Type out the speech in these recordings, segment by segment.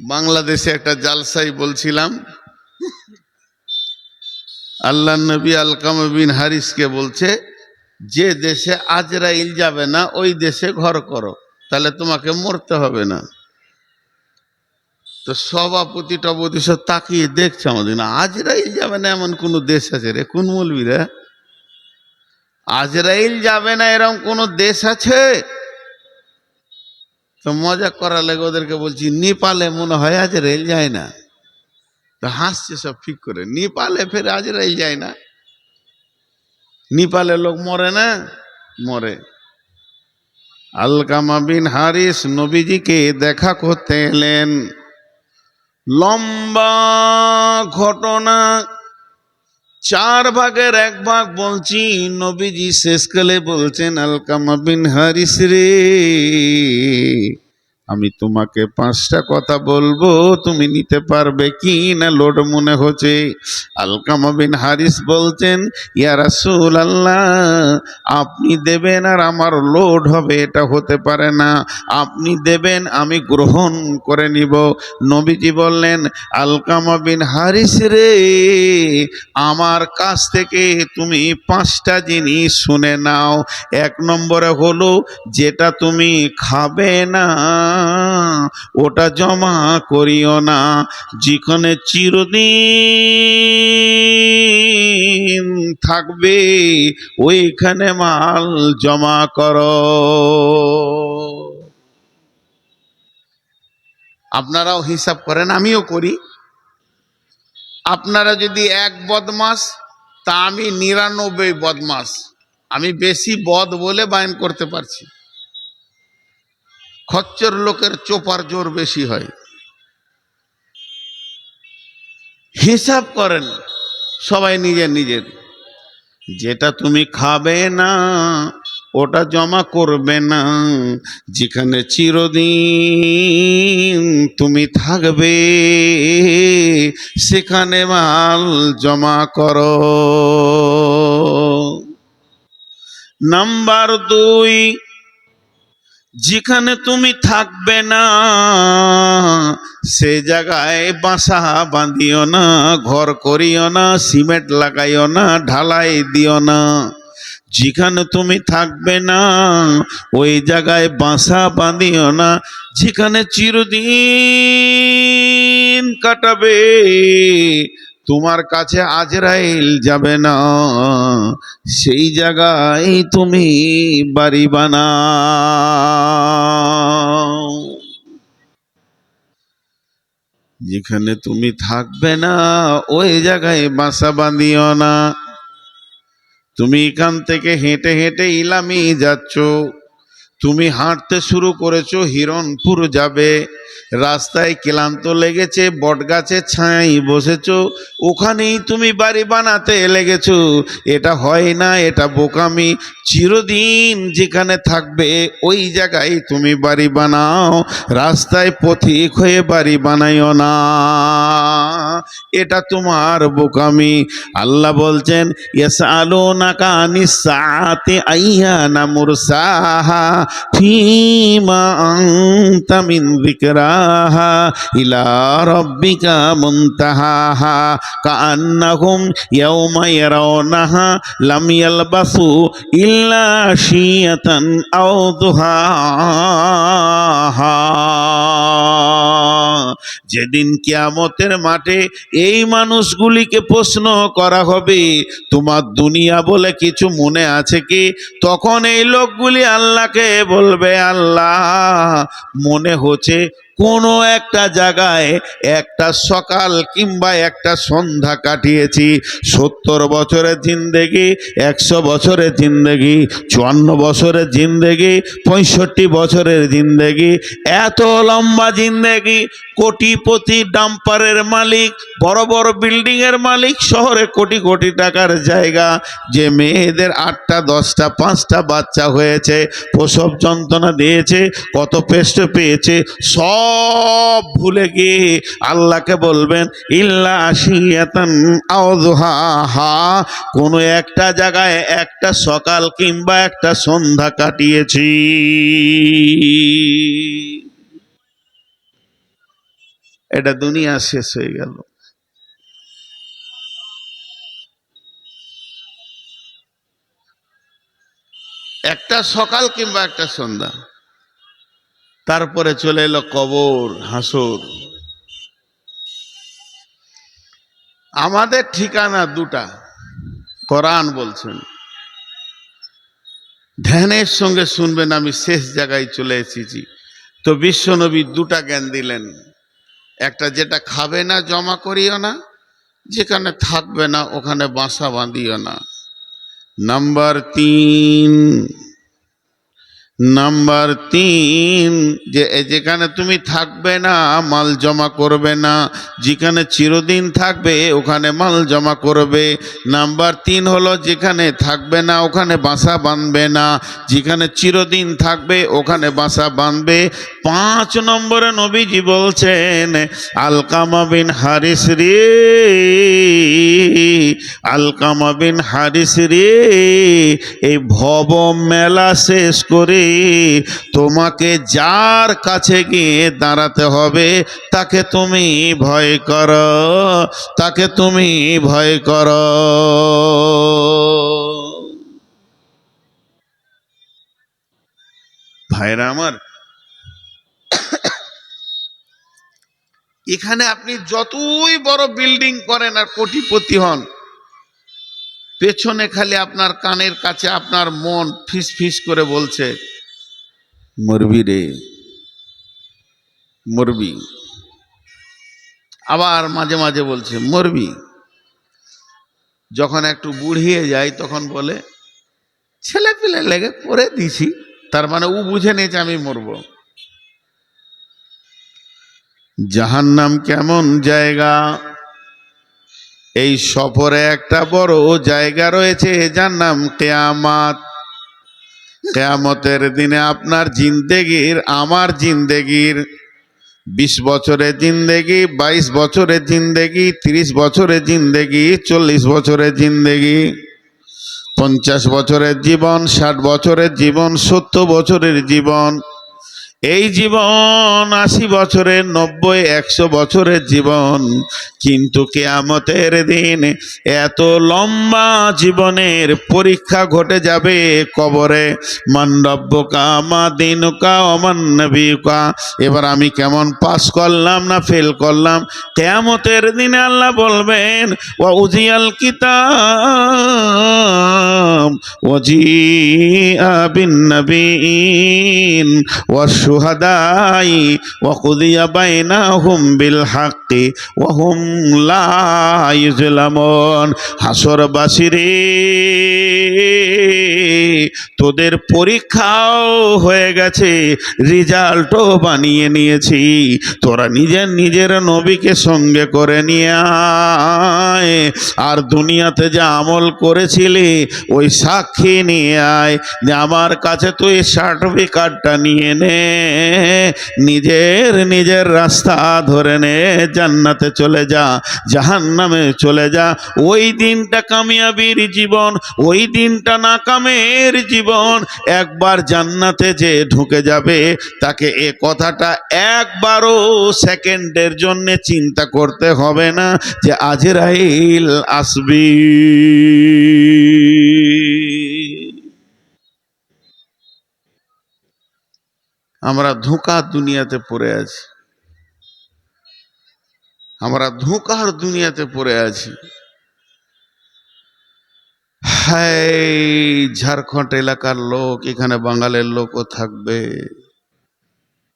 বাংলাদেশে একটা জালসাই বলছিলাম, আল্লাহ নবী আলকামা বিন হারিসকে বলছে, যে দেশে আজরাইল যাবে না ওই দেশে ঘর করো, তাহলে তোমাকে মরতে হবে না। তো সভাপতি টপতি সব তাকিয়ে দেখছে আমাদের, না আজরাইল যাবে না এমন কোন দেশ আছে রে? কোন মৌলবীরা? আজরাইল যাবে না এরকম কোন দেশ আছে? তো মজা করা লেগে ওদেরকে বলছি, নেপালে মনে হয় আজরাইল যায় না। তো হাসছে সব ঠিক করে, নেপালে ফের আজরাইল যায় না? নেপালে লোক মরে না? মরে। আলকামা বিন হারিস নবীজিকে দেখা করতে এলেন। লম্বা ঘটনা, 4 ভাগের 1 ভাগ বলছি। নবীজি শেষকালে বলছেন, আলকামা বিন হারিস রে, আমি তোমাকে 5টা কথা বলবো, তুমি নিতে পারবে কি না লোড মনে হচ্ছে? আলকামা বিন হারিস বলছেন, ইয়া রাসূলুল্লাহ, আপনি দেবেন আর আমার লোড হবে, এটা হতে পারে না। আপনি দেবেন, আমি গ্রহণ করে নিব। নবীজি বললেন, আলকামা বিন হারিস রে, আমার কাছ থেকে তুমি 5টা জিনিস শুনে নাও। 1 নম্বরে হলো, যেটা তুমি খাবে না ওটা জমা করিও না, যেখানে চিরদিন থাকবে ওইখানে মাল জমা করো। আপনারাও হিসাব করেন, আমিও করি। আপনারা যদি 1 বদমাস, তা আমি 99 বদমাস। আমি বেশি বদ বলে বায়ন করতে পারছি। খচ্চর লোকের চোপার জোর বেশি হয়। হিসাব করেন সবাই নিজের নিজের। যেটা তুমি খাবে না ওটা জমা করবে না, যেখানে চিরদিন তুমি থাকবে সেখানে মাল জমা করো। নাম্বার 2, যেখানে তুমি থাকবে না সে জায়গায় বাসা বাঁধিও না, ঘর করিও না, সিমেন্ট লাগাইও না, ঢালাই দিও না। যেখানে তুমি থাকবে না ওই জায়গায় বাসা বাঁধিও না, যেখানে চিরদিন কাটাবে তোমার কাছে আজরাইল যাবে না, সেই জায়গায় তুমি বাড়ি বানাও। যেখানে তুমি থাকবে না ওই জায়গায় বাসা বাঁধিও না। তুমি এখান থেকে হেঁটে হেঁটে ইলামি যাচ্ছ, তুমি হাঁটতে শুরু করেছো, হিরণপুর যাবে। রাস্তায় ক্লান্ত লেগেছে, বটগাছের ছায়ায় বসেছো, ওখানেই তুমি বাড়ি বানাতে লেগেছো। এটা হয় না, এটা বোকামি। চিরদিন যেখানে থাকবে ওই জায়গায় তুমি বাড়ি বানাও, রাস্তায় পথিক হয়ে বাড়ি বানাইও না, এটা তোমার বোকামি। আল্লাহ বলছেন, ইয়াসআলুনাকা আনিস সাআতি আইয়ানা মুরসাহা ফিমা আনতা মিন যিকরাহা ইলা রাব্বিকা মুনতাহাহা কাআন্নাহুম ইয়াওমা ইয়ারাউনাহা লাম ইয়ালবাসু ইল্লা আশিয়াতান আও দুহাহা। যেদিন কিয়ামতের মাঠে এই মানুষগুলিকে প্রশ্ন করা হবে, তোমার দুনিয়া বলে কিছু মনে আছে কি? তখন এই লোকগুলি আল্লাহকে বলবে, আল্লাহ মনে হচ্ছে কোনো একটা জায়গায় একটা সকাল কিংবা একটা সন্ধ্যা কাটিয়েছি। 70 বছরের জিন্দেগি, 100 বছরের জিন্দেগি, 54 বছরের জিন্দেগি, 65 বছরের জিন্দেগি, এত লম্বা জিন্দেগি। কোটিপতি, ডাম্পারের মালিক, বড় বড় বিল্ডিং এর মালিক, শহরে কোটি কোটি টাকার জায়গা, যে মেয়েদের 8টা 10টা 5টা বাচ্চা হয়েছে, প্রসব যন্ত্রণা দিয়েছে, কত পেস্ট পেয়েছে, সব ভুলে গিয়ে আল্লাহকে বলবেন, ইল্লা আশিয়াতান আও দুহাহা, কোনো একটা জায়গায় একটা সকাল কিংবা একটা সন্ধ্যা কাটিয়েছি। এটা দুনিয়া শেষ হয়ে গেল। একটা সকাল কিংবা একটা সন্ধ্যা, তারপরে চলে এলো কবর, হাসর। আমাদের ঠিকানা দুটা, কোরআন বলছেন। ধ্যানের সঙ্গে শুনবেন, আমি শেষ জায়গায় চলে এসেছি। তো বিশ্বনবী দুটা জ্ঞান দিলেন। একটা, যেটা খাবে না জমা করিও না, যেখানে থাকবে না ওখানে বাসা বাঁধিও না। নাম্বার তিন, যে যেখানে তুমি থাকবে না মাল জমা করবে না, যেখানে চিরদিন থাকবে ওখানে মাল জমা করবে। নাম্বার তিন হলো, যেখানে থাকবে না ওখানে বাসা বাঁধবে না, যেখানে চিরদিন থাকবে ওখানে বাসা বাঁধবে। 5 নম্বরে নবীজি বলছেন, আলকামা বিন হারিস রে, আলকামা বিন হারিস রে, এই ভব মেলা শেষ করে তোমাকে যার কাছে গিয়ে দাঁড়াতে হবে তাকে তুমি ভয় করো, তাকে তুমি ভয় করো। ভাইরা আমার, এখানে আপনি যতই বড় বিল্ডিং করেন আর কোটিপতি হন, পেছনে খালি আপনার কানের কাছে আপনার মন ফিস ফিস করে বলছে, মরবি রে, মরবি। আবার মাঝে মাঝে বলছে মরবি। যখন একটু বুড়িয়ে যায় তখন বলে ছেলে পিলে লেগে করে দিছি, তার মানে ও বুঝে নিয়েছে আমি মরব। জাহান্নাম কেমন জায়গা, এই সফরে একটা বড় জায়গা রয়েছে যার নাম কিয়ামত। কিয়ামতের দিনে আপনার জিন্দেগির, আমার জিন্দেগির 20 বছরের জিন্দেগি, 22 বছরের জিন্দেগি, 30 বছরের জিন্দেগি, 40 বছরের জিন্দেগি, 50 বছরের জীবন, 60 বছরের জীবন, 70 বছরের জীবন, এই জীবন 80 বছরের, 90, 100 বছরের জীবন। কিন্তু কিয়ামতের দিন এত লম্বা জীবনের পরীক্ষা ঘটে যাবে কবরে। মান রব্বুকা মা দীনুকা ওয়া মান নবিয়ুকা। এবার আমি কেমন পাস করলাম না ফেল করলাম। কিয়ামতের দিনে আল্লাহ বলবেন, ওয়া উজিয়াল কিতাব ওয়া জিআ বিন নবিয়িন ওয়া শুহাদাই ওয়া কুদিয়া বাইনাহুম বিল হাক্কি ওয়া হুম লা ইউজলামুন। হাসরবাসীরে, তোদের পরীক্ষাও হয়ে গেছে, রেজাল্টও বানিয়ে নিয়েছি। তোরা নিজের নিজের নবীকে সঙ্গে করে নিয়ে আয়, আর দুনিয়াতে যা আমল করেছিলি ওই সাক্ষী নিয়ে আয়, যে আমার কাছে তুই সার্টিফিকেটটা নিয়ে নে, নিজের নিজের রাস্তা ধরে নে, জান্নাতে চলে যা, জাহান্নামে চলে যা। ওই দিনটা কামিয়াবির জীবন, ওই দিনটা নাকামের জীবন। একবার জান্নাতে যে ঢুকে যাবে তাকে এ কথাটা একবারও সেকেন্ডের জন্য চিন্তা করতে হবে না যে আজরাইল আসবি। আমরা ধোঁকার দুনিয়াতে পড়ে আছি, আমরা ধোঁকার দুনিয়াতে পড়ে আছি। হায়, ঝাড়খণ্ড এলাকার লোক, এখানে বাঙালির লোকও থাকবে।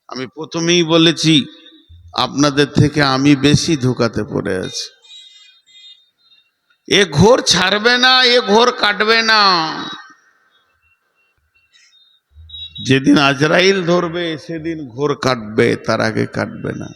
আমি প্রথমেই বলেছি আপনাদের থেকে আমি বেশি ধোঁকাতে পড়ে আছি। এ ঘোর ছাড়বে না, এ ঘোর কাটবে না। যেদিন আজরাইল ধরবে সেদিন ঘোর কাটবে, তার আগে কাটবে না।